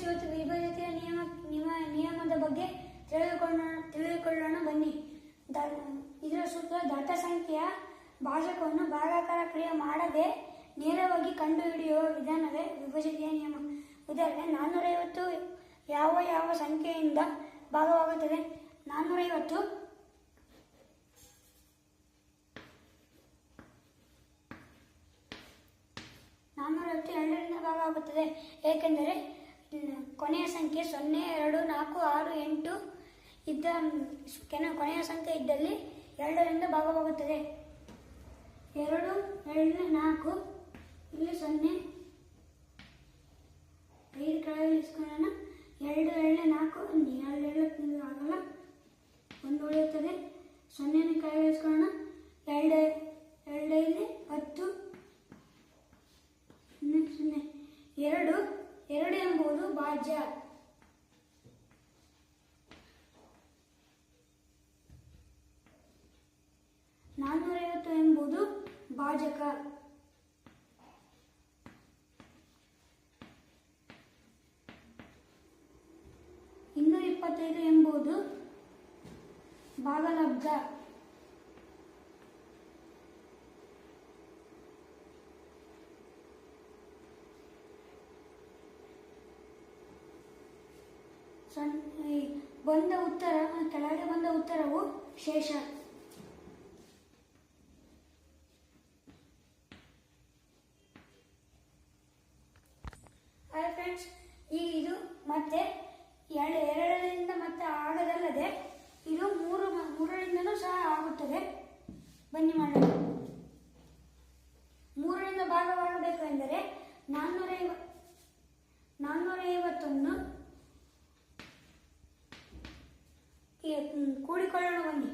Friends, ಇವತ್ತು ವಿಭಜನೆಯ ನಿಯಮದ ಬಗ್ಗೆ ತಿಳಿದುಕೊಳ್ಳೋಣ ಬನ್ನಿ. ಇದರ ಸೂತ್ರ ದತ್ತ ಸಂಖ್ಯೆಯ ಭಾಜಕವನ್ನು ಭಾಗಾಕಾರ ಕ್ರಿಯೆ ಮಾಡದೆ ನೇರವಾಗಿ ಕಂಡುಹಿಡಿಯುವ ವಿಧಾನವೇ ವಿಭಜನೆಯ ನಿಯಮ. ಉದಾಹರಣೆ, 450 ಯಾವ ಸಂಖ್ಯೆಯಿಂದ ಭಾಗವಾಗುತ್ತದೆ? 450 2ರಿಂದ ಭಾಗವಾಗುತ್ತದೆ. ಏಕೆಂದರೆ ಕೊನೆಯ ಸಂಖ್ಯೆ 0, 2, 4, 6, 8 ಇದ್ದ ಕೊನೆಯ ಸಂಖ್ಯೆ ಇದ್ದಲ್ಲಿ 2ರಿಂದ ಭಾಗವಾಗುತ್ತದೆ. 2, 2, 4 ಇಲ್ಲಿ 0, 5 ಕೆಳಗೆ ಇಸ್ಕೊಳ್ಳೋಣ. 2, 2, 4 2 ಆಗಲ್ಲ, 1 ಉಳಿಯುತ್ತದೆ. 0 ಕೆಳಗೆ ಇಸ್ಕೊಳ್ಳೋಣ. 2, 2 ಇಲ್ಲಿ 10 0. 2 ಎಂಬುದು ಭಾಜ್ಯ. ಎಂಬುದು ಭಾಜಕ. 225 ಎಂಬುದು ಭಾಗಲಬ್ಧ. 0 ಕೆಳಗೆ ಬಂದ ಉತ್ತರವು ಶೇಷ. ಹಾಯ್ ಫ್ರೆಂಡ್ಸ್, ಈಗ ಇದು ಮತ್ತೆ 2ರಿಂದ ಮತ್ತೆ ಆಗದಲ್ಲದೆ ಇದು 3ರಿಂದನೂ ಸಹ ಆಗುತ್ತದೆ. ಬನ್ನಿ ಮಾಡೋಣ. 3ರಿಂದ ಭಾಗವಾಗಬೇಕು ಎಂದರೆ 450 ಕೂಡಿಕೊಳ್ಳೋಣ. ಬನ್ನಿ.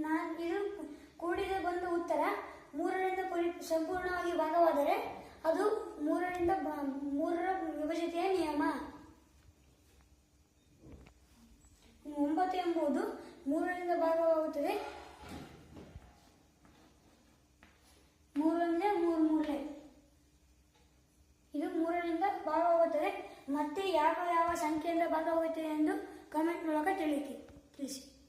4 ಕೂಡಿದ ಬಂದ ಉತ್ತರ 3ರಿಂದ ಸಂಪೂರ್ಣವಾಗಿ ಭಾಗವಾದರೆ ಅದು 3ರ ವಿಭಜನೆಯ ನಿಯಮ. 9 ಎಂಬುದು 3ರಿಂದ ಭಾಗವಾಗುತ್ತದೆ. 3 3 ಇದು 3ರಿಂದ ಭಾಗವಾಗುತ್ತದೆ. ಮತ್ತೆ ಯಾವ ಸಂಖ್ಯೆಯಿಂದ ಭಾಗವಾಗುತ್ತದೆ ಎಂದು ಕಮೆಂಟ್ ಮೂಲಕ ತಿಳಿಸಿ.